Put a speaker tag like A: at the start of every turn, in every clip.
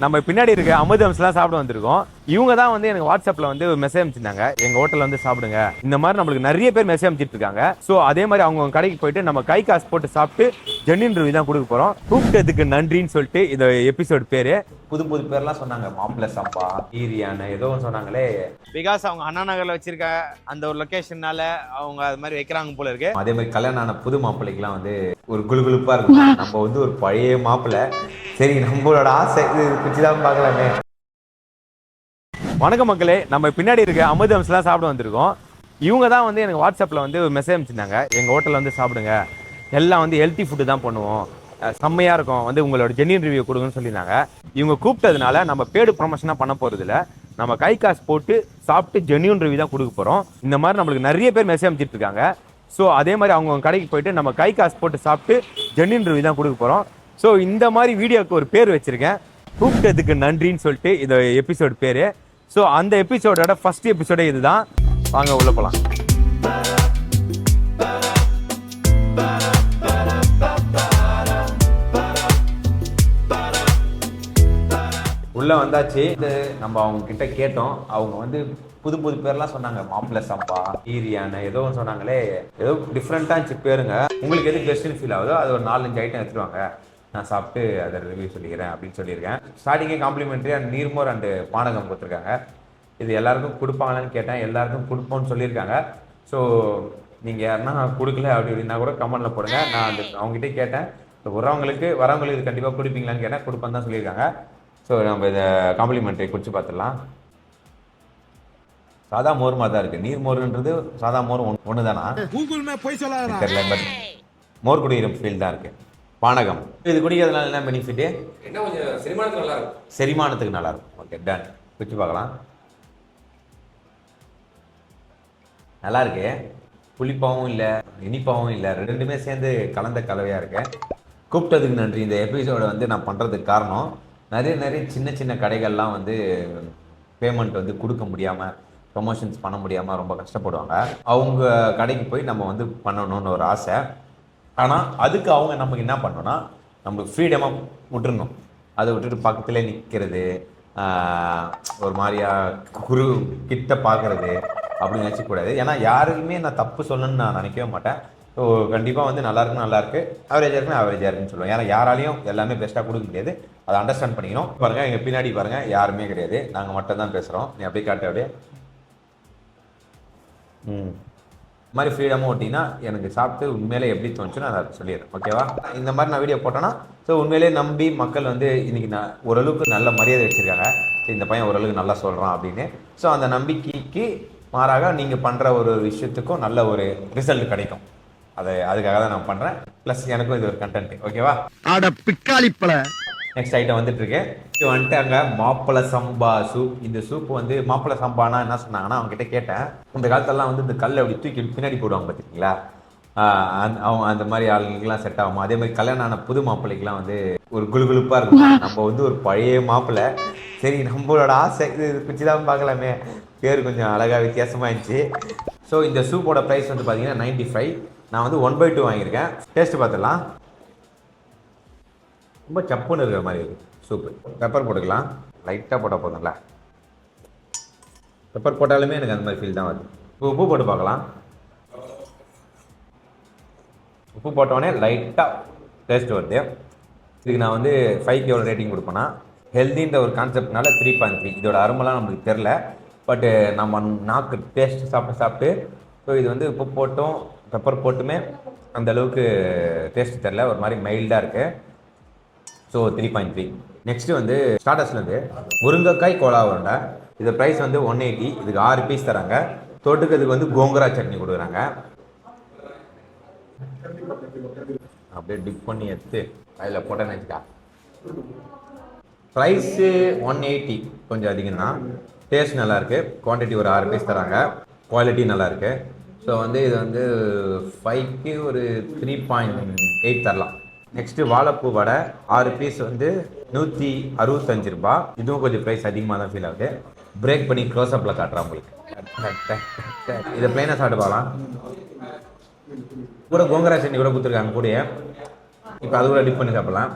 A: நம்ம பின்னாடி இருக்க அமுதம்ஸ்லாம் சாப்பிட வந்திருக்கோம். இவங்க தான் வந்து எனக்கு வாட்ஸ்அப்ல வந்து ஒரு மெசேஜ் அனுப்பிச்சிருந்தாங்க, எங்க ஹோட்டல்ல வந்து சாப்பிடுங்க இந்த மாதிரி. நம்மளுக்கு நிறைய பேர் மெசேஜ் அனுப்பிச்சிட்டு இருக்காங்க. ஸோ அதே மாதிரி அவங்க கடைக்கு போயிட்டு நம்ம கை காசு போட்டு சாப்பிட்டு ஜென்னின் ரிவ்யூ தான் கொடுக்க போறோம். கூப்பிட்டதுக்கு நன்றின்னு சொல்லிட்டு இந்த எபிசோட் பேரு. புது புது பேர்லாம் சொன்னாங்க, மாப்பிள்ள சம்பா, ஈரியான ஏதோ ஒன்று சொன்னாங்களே. பிகாஸ் அவங்க அண்ணா நகர்ல வச்சிருக்க அந்த ஒரு லொகேஷன்னால அவங்க அது மாதிரி வைக்கிறாங்க போல இருக்கு. அதே மாதிரி கல்யாணம் ஆன புது மாப்பிள்ளைக்கெல்லாம் வந்து ஒரு குழுகுழுப்பா இருக்கும். நம்ம வந்து ஒரு பழைய மாப்பிள்ளை, சரி நம்மளோட ஆசை இது குச்சிதான் பார்க்கலாமே. வணக்கம் மக்களே, நம்ம பின்னாடி இருக்க அமுதம்ஸ்லாம் சாப்பிட வந்திருக்கோம். இவங்க தான் வந்து எனக்கு வாட்ஸ்அப்பில் வந்து ஒரு மெசேஜ் அனுப்பிச்சிருந்தாங்க, எங்கள் ஹோட்டலில் வந்து சாப்பிடுங்க, எல்லாம் வந்து ஹெல்த்தி ஃபுட்டு தான் பண்ணுவோம், செம்மையாக இருக்கும், வந்து உங்களோட ஜென்னின் ரிவ்யூ கொடுங்கன்னு சொல்லியிருந்தாங்க. இவங்க கூப்பிட்டதுனால நம்ம பேடு ப்ரொமோஷனாக பண்ண போகிறதில்ல, நம்ம கை காசு போட்டு சாப்பிட்டு ஜென்னின் ரிவ்யூ தான் கொடுக்க போகிறோம். இந்த மாதிரி நம்மளுக்கு நிறைய பேர் மெசேஜ் அனுப்பிச்சிட்டு இருக்காங்க. ஸோ அதே மாதிரி அவங்க கடைக்கு போயிட்டு நம்ம கை காசு போட்டு சாப்பிட்டு ஜென்னின் ரிவ்யூ தான் கொடுக்க போகிறோம். ஸோ இந்த மாதிரி வீடியோக்கு ஒரு பேர் வச்சிருக்கேன், கூப்பிட்டதுக்கு நன்றின்னு சொல்லிட்டு இந்த எபிசோட் பேரு. ஸோ அந்த எபிசோடோட ஃபர்ஸ்ட் எபிசோடே இதுதான். வாங்க உள்ள போலாம். உள்ள வந்தாச்சு. நம்ம அவங்க கிட்ட கேட்டோம், அவங்க வந்து புது புது பேர்லாம் சொன்னாங்க, மாப்பிள்ள சம்பா, ஈரியான ஏதோ ஒன்று சொன்னாங்களே, ஏதோ டிஃப்ரெண்டா இருந்துச்சு பேருங்க. உங்களுக்கு எது பெஸ்ட்னு ஃபீல் ஆகுதோ அது ஒரு 4-5 ஐட்டம் எடுத்துருவாங்க, நான் சாப்பிட்டு அதை ரிவ்யூ சொல்லிக்கிறேன் அப்படின்னு சொல்லியிருக்கேன். ஸ்டார்டிங்கே காம்ப்ளிமெண்ட்ரியாக நீர்மோர் அண்டு பானகம் கொடுத்துருக்காங்க. இது எல்லாருக்கும் கொடுப்பாங்களான்னு கேட்டேன், எல்லாருக்கும் கொடுப்போம்னு சொல்லியிருக்காங்க. ஸோ நீங்கள் யாருன்னா கொடுக்கல அப்படி அப்படின்னா கூட கமெண்ட்டில் போடுங்க. நான் அந்த அவங்ககிட்ட கேட்டேன், வரவங்களுக்கு இது கண்டிப்பாக கொடுப்பீங்களான்னு கேட்டேன், கொடுப்பேன்னு தான் சொல்லியிருக்காங்க. ஸோ நம்ம இதை காம்ப்ளிமெண்ட்ரி குடிச்சு பார்த்துடலாம். சாதா மோர் மாதிரி தான் இருக்குது. நீர் மோர்ன்றது சாதா மோர் ஒன்று தானா தெரியல, பட் மோர் குடிக்கிற ஃபீல் தான் இருக்குது. பானகம் இது குடிக்கிறதுனால என்ன பெனிஃபிட்டு?
B: என்ன கொஞ்சம் செரிமானத்துக்கு நல்லா இருக்கும்.
A: செரிமானத்துக்கு நல்லா இருக்கும். Okay, done. குடிச்சு பார்க்கலாம். நல்லா இருக்கு, புளிப்பாகவும் இல்லை இனிப்பாகவும் இல்லை, ரெண்டுமே சேர்ந்து கலந்த கலவையாக இருக்கு. கூப்பிட்டதுக்கு நன்றி. இந்த எபிசோடை வந்து நான் பண்ணுறதுக்கு காரணம், நிறைய சின்ன சின்ன கடைகள்லாம் வந்து பேமெண்ட் வந்து கொடுக்க முடியாமல், ப்ரொமோஷன்ஸ் பண்ண முடியாமல் ரொம்ப கஷ்டப்படுவாங்க. அவங்க கடைக்கு போய் நம்ம வந்து பண்ணணும்னு ஒரு ஆசை. ஆனால் அதுக்கு அவங்க நமக்கு என்ன பண்ணணும்னா, நம்மளுக்கு ஃப்ரீடமாக விட்டுருணும். அதை விட்டுட்டு பக்கத்துலேயே நிற்கிறது, ஒரு மாதிரியா குரு கிட்ட பார்க்குறது அப்படின்னு நினச்சிக்கூடாது. ஏன்னா யாருக்குமே நான் தப்பு சொல்லணும்னு நான் நினைக்கவே மாட்டேன். ஸோ கண்டிப்பாக வந்து நல்லாயிருக்கு, ஆவரேஜாக இருக்குன்னு சொல்லுவேன். ஏன்னா யாராலையும் எல்லாமே பெஸ்ட்டாக கொடுக்க முடியாது, அதை அண்டர்ஸ்டாண்ட் பண்ணிக்கணும். பாருங்கள், எங்கள் பின்னாடி பாருங்கள், யாருமே கிடையாது, நாங்கள் மட்டும் தான் பேசுகிறோம். நீ அப்படியே காட்டு, அப்படியே இந்த மாதிரி ஃப்ரீடமாக ஓட்டிங்கன்னா எனக்கு சாப்பிட்டு உண்மையிலே எப்படி தோணுச்சு நான் அதை சொல்லிடுறேன். ஓகேவா? இந்த மாதிரி நான் வீடியோ போட்டேன்னா ஸோ உண்மையிலே நம்பி மக்கள் வந்து இன்றைக்கி நான் ஓரளவுக்கு நல்ல மரியாதை வச்சுருக்காங்க, இந்த பையன் ஓரளவுக்கு நல்லா சொல்கிறான் அப்படின்னு. ஸோ அந்த நம்பிக்கைக்கு மாறாக நீங்கள் பண்ணுற ஒரு விஷயத்துக்கும் நல்ல ஒரு ரிசல்ட் கிடைக்கும். அதுக்காக தான் நான் பண்ணுறேன். ப்ளஸ் எனக்கும் இது ஒரு கண்டென்ட். ஓகேவா? நெக்ஸ்ட் ஐட்டம் வந்துட்டு இருக்கு. வந்துட்டாங்க மாப்பிள்ள சம்பா சூப். இந்த சூப் வந்து மாப்பிள்ள சம்பானா என்ன சொன்னாங்கன்னா, அவங்க கிட்ட கேட்டேன், இந்த காலத்தெல்லாம் வந்து இந்த கல்லை அப்படி தூக்கி பின்னாடி போடுவாங்க பார்த்துருக்கீங்களா, அவங்க அந்த மாதிரி ஆளுங்களுக்குலாம் செட் ஆகுமா. அதே மாதிரி கல்யாணம் ஆன புது மாப்பிள்ளைக்கெல்லாம் வந்து ஒரு குழுகுழுப்பாக இருக்கும். நம்ம வந்து ஒரு பழைய மாப்பிள்ளை, சரி நம்மளோட ஆசை இது குச்சிதான் பார்க்கலாமே, பேர் கொஞ்சம் அழகாக வித்தியாசமாக இருந்துச்சு. ஸோ இந்த சூப்போட ப்ரைஸ் வந்து பார்த்தீங்கன்னா 95. நான் வந்து 1/2 வாங்கியிருக்கேன். டேஸ்ட்டு பார்த்துடலாம். ரொம்ப சப்புன்னு இருக்கிற மாதிரி இருக்குது சூப்பு. பெப்பர் போட்டுக்கலாம், லைட்டாக போட்டால் போதும்ல. பெப்பர் போட்டாலுமே எனக்கு அந்த மாதிரி ஃபீல் தான் வருது. உப்பு போட்டு பார்க்கலாம். உப்பு போட்டோடனே லைட்டாக டேஸ்ட் வருது. இதுக்கு நான் வந்து 5க்கு எவ்வளோ ரேட்டிங் கொடுப்பேன்னா, ஹெல்தின்ற ஒரு கான்செப்ட்னால 3.3. இதோட அருமெல்லாம் நம்மளுக்கு தெரில, பட்டு நம்ம நாக்கு டேஸ்ட் சாப்பிட்டு ஸோ இது வந்து உப்பு போட்டும் பெப்பர் போட்டுமே அந்த அளவுக்கு டேஸ்ட் தெரில, ஒரு மாதிரி மைல்டாக இருக்குது. ஸோ 3.3. நெக்ஸ்ட்டு வந்து ஸ்டார்டர்ஸ்லேருந்து முருங்கைக்காய் கோலா உருண்டை. இது ப்ரைஸ் வந்து 180. இதுக்கு 6 பீஸ் தராங்க. தொட்டுக்கிறதுக்கு வந்து கோங்கரா சட்னி கொடுக்குறாங்க. அப்படியே டிப் பண்ணி எடுத்து அதில் போட்டேன்னு வச்சுக்கா. ப்ரைஸு 180, கொஞ்சம் அதிகம் தான். டேஸ்ட் நல்லாயிருக்கு. குவான்டிட்டி ஒரு 6 பீஸ் தராங்க. குவாலிட்டி நல்லாயிருக்கு. ஸோ வந்து இது வந்து 5க்கு ஒரு 3.8 தரலாம். நெக்ஸ்ட்டு வாழைப்பூ வடை 6 பீஸ் வந்து 165 ரூபா. இதுவும் கொஞ்சம் ப்ரைஸ் அதிகமாக தான் ஃபீல் ஆகுது. பிரேக் பண்ணி க்ளோஸ்அப்பில் காட்டுறேன் உங்களுக்கு. இதை பிளைனாக சாப்பிட்டு பார்க்கலாம். கூட கோங்கரா சட்னி கூட கொடுத்துருக்காங்க கூட. இப்போ அது கூட டிப் பண்ணி சாப்பிட்லாம்.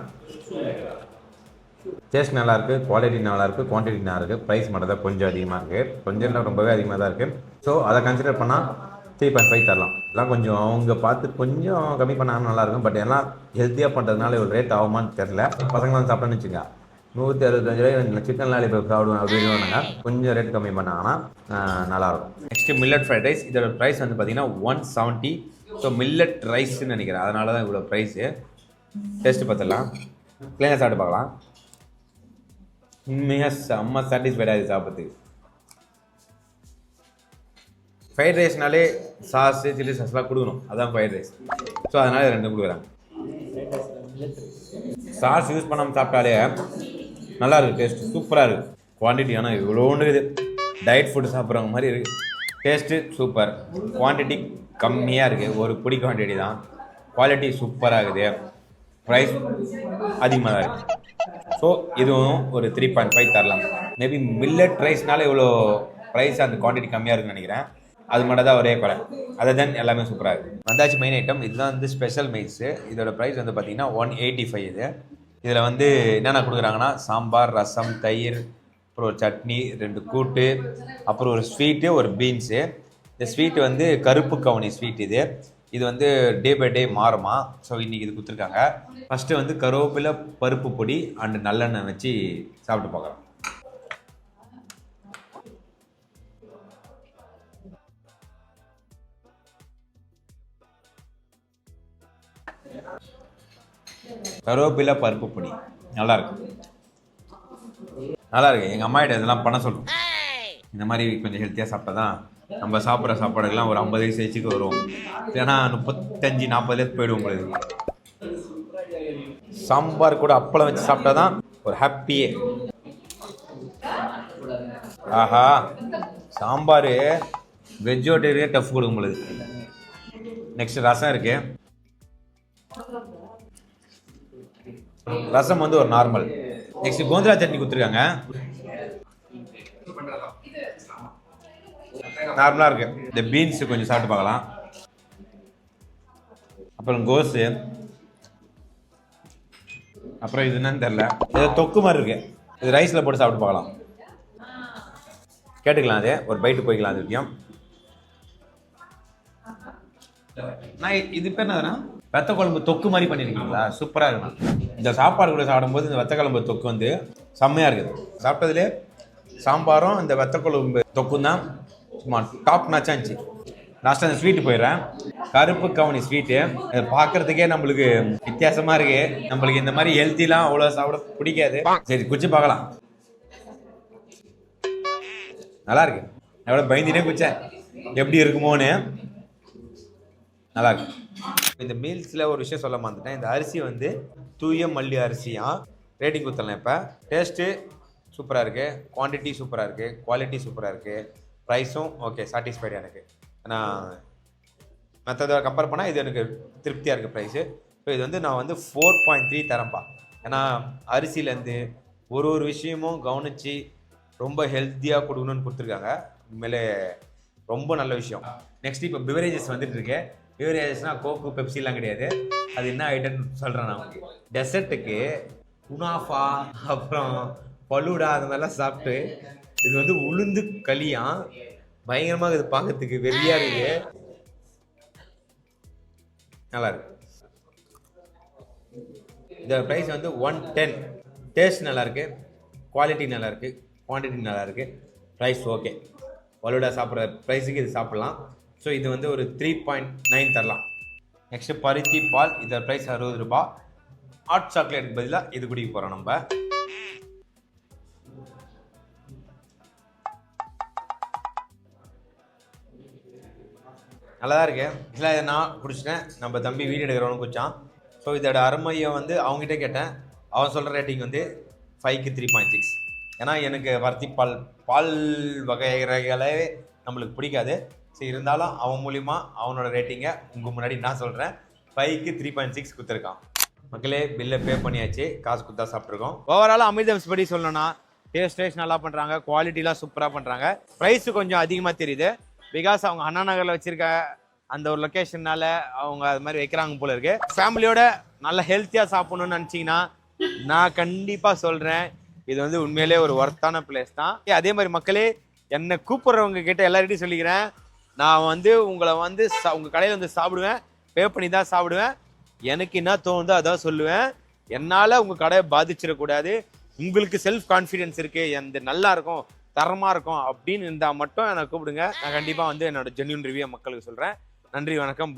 A: டேஸ்ட் நல்லாயிருக்கு, குவாலிட்டி நல்லாயிருக்கு, குவான்டிட்டி நல்லா இருக்குது. ப்ரைஸ் மட்டும் தான் கொஞ்சம் அதிகமாக இருக்குது, கொஞ்சம் இல்லை ரொம்பவே அதிகமாக தான் இருக்குது. ஸோ அதை கன்சிடர் பண்ணால் 3.5 தரலாம். எல்லாம் கொஞ்சம் அவங்க பார்த்து கொஞ்சம் கம்மி பண்ணாங்கன்னா நல்லாயிருக்கும். பட் எல்லாம் ஹெல்த்தியாக பண்ணுறதுனால இவ்வளோ ரேட் ஆகுமான்னு தெரில. பசங்களாம் வந்து சாப்பிட்டோன்னு வச்சுங்க 165 ரூபாய் சிக்கன் லாலிபாப் சாப்பிடுவேன் அப்படின்னு கொஞ்சம் ரேட் கம்மி பண்ணாங்கன்னா நல்லாயிருக்கும். Next millet fried rice. இதோட ப்ரைஸ் வந்து பார்த்தீங்கன்னா 170. ஸோ மில்லட் ரைஸ்ன்னு நினைக்கிறேன், அதனால தான் இவ்வளோ ப்ரைஸு. டேஸ்ட்டு பார்த்துடலாம், ப்ளேனாக சாப்பிட்டு பார்க்கலாம். உண்மையாக செம்ம சாட்டிஸ்ஃபைடாக இது சாப்பிட்றதுக்கு. ஃப்ரைட் ரைஸ்னாலே சாஸு சில்லி சாஸ்லாம் கொடுக்கணும், அதான் ஃப்ரைட் ரைஸ். ஸோ அதனால் ரெண்டும் கொடுக்குறாங்க. சாஸ் யூஸ் பண்ணாமல் சாப்பிட்டாலே நல்லா இருக்குது, டேஸ்ட்டு சூப்பராக இருக்குது. குவான்டிட்டி ஆனால் இவ்வளோன்னு இருக்குது, டயட் ஃபுட்டு சாப்பிட்றவங்க மாதிரி இருக்குது. டேஸ்ட்டு சூப்பர், குவான்டிட்டி கம்மியாக இருக்குது, ஒரு பொடி குவான்டிட்டி தான். குவாலிட்டி சூப்பராக இருக்குது, ப்ரைஸ் அதிகமாக தான் இருக்குது. ஸோ இதுவும் ஒரு 3.5 தரலாம். மேபி மில்லட் ரைஸ்னால இவ்வளோ ப்ரைஸ் அந்த குவான்டிட்டி கம்மியாக இருக்குன்னு நினைக்கிறேன். அது மட்டும் தான் ஒரே குறை, அதை தான் எல்லாமே சூப்பராக இருக்குது. வந்தாச்சு மெயின் ஐட்டம். இதுதான் வந்து ஸ்பெஷல் மீல்ஸு. இதோட ப்ரைஸ் வந்து பார்த்தீங்கன்னா 185. இதில் வந்து என்னென்ன கொடுக்குறாங்கன்னா சாம்பார், ரசம், தயிர், அப்புறம் ஒரு சட்னி, 2 கூட்டு, அப்புறம் ஒரு ஸ்வீட்டு, ஒரு பீன்ஸு. இந்த ஸ்வீட்டு வந்து கருப்பு கவுனி ஸ்வீட். இது வந்து டே பை டே மாறுமா. ஸோ இன்றைக்கி இது கொடுத்துருக்காங்க. ஃபஸ்ட்டு வந்து கருவேப்பிலை, பருப்பு பொடி அண்டு நல்லெண்ணெய் வச்சு சாப்பிட்டு பார்க்குறோம். கருவேப்பிலை பருப்பு பொடி நல்லாயிருக்கு, நல்லாயிருக்கு. எங்கள் அம்மாகிட்ட இதெல்லாம் பண்ண சொல்லுவோம். இந்த மாதிரி கொஞ்சம் ஹெல்த்தியாக சாப்பிட்டா தான் நம்ம சாப்பிட்ற சாப்பாடுக்கெல்லாம் ஒரு 50 வயசு வச்சுக்கு வரும். ஏன்னா 35-40 போயிடுவோம் உங்களுக்கு. சாம்பார் கூட அப்பளம் வச்சு சாப்பிட்டா தான் ஒரு ஹாப்பியே. ஆஹா, சாம்பார் வெஜ்ஜோட்டே டஃப் கொடுக்கும் பொழுது. நெக்ஸ்ட் ரசம் இருக்கு. ரசம் வந்து ஒரு நார்மல். நெக்ஸ்ட் கோந்திரா சட்னி கொடுத்துருக்காங்க, நார்மலாக இருக்கு. இந்த பீன்ஸ் கொஞ்சம் சாப்பிட்டு பார்க்கலாம். அப்புறம் கோஸு, அப்புறம் இது என்னன்னு தெரில, ஏதோ தொக்கு மாதிரி இருக்கு. இது ரைஸில் போட்டு சாப்பிட்டு பார்க்கலாம். கேட்டுக்கலாம், அது ஒரு பைட்டு போய்க்கலாம். அது விஷயம் நான் இது பேர் என்னதுன்னா வெத்த குழம்பு தொக்கு மாதிரி பண்ணியிருக்கீங்களா, சூப்பராக இருக்கும். இந்த சாப்பாடு கூட சாப்பிடும்போது இந்த வெத்த குழம்பு தொக்கு வந்து செம்மையாக இருக்குது. சாப்பிட்டதுலே சாம்பாரும் இந்த வெத்த குழம்பு தொக்கும் தான் சும்மா டாப் நாச்சாக இருந்துச்சு. லாஸ்ட்டாக அந்த ஸ்வீட்டு போயிடுறேன். கருப்பு கவுனி ஸ்வீட்டு. அதை பார்க்குறதுக்கே நம்மளுக்கு வித்தியாசமாக இருக்குது. நம்மளுக்கு இந்த மாதிரி ஹெல்த்திலாம் அவ்வளோ சாப்பிட பிடிக்காது. சரி குச்சி பார்க்கலாம். நல்லா இருக்கு. எவ்வளோ பயந்துனே குச்சேன் எப்படி இருக்குமோன்னு. நல்லா இருக்கு. இந்த மீல்ஸில் ஒரு விஷயம் சொல்ல மாட்டேன். இந்த அரிசி வந்து தூய மல்லி அரிசியாக ரேட்டிங் கொடுத்துடலாம். இப்போ டேஸ்ட்டு சூப்பராக இருக்குது, குவான்டிட்டி சூப்பராக இருக்குது, குவாலிட்டி சூப்பராக இருக்குது, ப்ரைஸும் ஓகே, சாட்டிஸ்ஃபைடாக எனக்கு. ஆனால் மற்றதை கம்பேர் பண்ணால் இது எனக்கு திருப்தியாக இருக்குது ப்ரைஸு. இப்போ இது வந்து நான் வந்து 4.3 தரேன்ப்பா. ஏன்னா அரிசியிலேருந்து ஒரு விஷயமும் கவனித்து ரொம்ப ஹெல்த்தியாக கொடுக்கணும்னு கொடுத்துருக்காங்க. உண்மையிலே ரொம்ப நல்ல விஷயம். நெக்ஸ்ட் இப்போ பிவரேஜஸ் வந்துட்டு இருக்கு. பிவரேஜஸ்னால் கோக்கு, பெப்சிலாம் கிடையாது. அது என்ன ஐட்டம்னு சொல்கிறேன் நான். டெசர்ட்டுக்கு குனாஃபா, அப்புறம் பலூடா, அந்த மாதிரிலாம் சாப்பிட்டு இது வந்து உளுந்து களியாக பயங்கரமாக இது பார்க்கறதுக்கு வெறியாக இருக்குது. நல்லா இருக்கு. இந்த ப்ரைஸ் வந்து 110. டேஸ்ட் நல்லாயிருக்கு, குவாலிட்டி நல்லாயிருக்கு, குவான்டிட்டி நல்லாயிருக்கு, ப்ரைஸ் ஓகே. பலூடா சாப்பிட்ற ப்ரைஸுக்கு இது சாப்பிட்லாம். ஸோ இது வந்து ஒரு 3.9 தரலாம். நெக்ஸ்ட்டு பருத்தி பால். இதோட ப்ரைஸ் 60 ரூபாய். ஹாட் சாக்லேட்டுக்கு பதிலாக இது குடிக்க போகிறோம் நம்ம. நல்லா தான் இருக்கு. இல்லை நான் குடிச்சிட்டேன், நம்ம தம்பி வீடியோ எடுக்கிறவனு குடிச்சான். ஸோ இதோட அருமையை வந்து அவங்ககிட்ட கேட்டேன். அவன் சொல்கிற ரேட்டிங் வந்து 5க்கு 3.6. ஏன்னா எனக்கு பருத்தி பால் வகைகளே நம்மளுக்கு பிடிக்காது. சரி, இருந்தாலும் அவன் மூலிமா அவனோட ரேட்டிங்கை உங்கள் முன்னாடி நான் சொல்கிறேன். 5க்கு 3.6 கொடுத்துருக்கான். மக்களே பில்லை பே பண்ணியாச்சு, காசு கொடுத்தா சாப்பிட்ருக்கோம். ஓவராலாக அமிர்தம்ஸ் படி சொல்லணும்னா டேஸ்ட் நல்லா பண்ணுறாங்க, குவாலிட்டிலாம் சூப்பராக பண்ணுறாங்க. ப்ரைஸு கொஞ்சம் அதிகமாக தெரியுது. பிகாஸ் அவங்க அண்ணா நகரில் வச்சுருக்க அந்த ஒரு லொக்கேஷனால் அவங்க அது மாதிரி வைக்கிறாங்க போல இருக்குது. ஃபேமிலியோட நல்ல ஹெல்த்தியாக சாப்பிட்ணுன்னு நினச்சிங்கன்னா
C: நான் கண்டிப்பாா சொல்றேன் இது வந்து உண்மையிலே ஒரு ஒர்த்தான பிளேஸ் தான். அதே மாதிரி மக்களே என்ன கூப்பிடுறவங்க கிட்ட எல்லார்கிட்டையும் சொல்லிக்கிறேன், நான் வந்து உங்களை வந்து உங்க கடையில் வந்து சாப்பிடுவேன், பே பண்ணி தான் சாப்பிடுவேன். எனக்கு என்ன தோணுதோ அதான் சொல்லுவேன். என்னால் உங்கள் கடையை பாதிச்சிடக்கூடாது. உங்களுக்கு செல்ஃப் கான்ஃபிடென்ஸ் இருக்குது, அந்த நல்லா இருக்கும் தரமாக இருக்கும் அப்படின்னு இருந்தால் மட்டும் என்னை கூப்பிடுங்க. நான் கண்டிப்பாக வந்து என்னோட ஜென்யூன் ரிவ்யூ மக்களுக்கு சொல்கிறேன். நன்றி, வணக்கம்.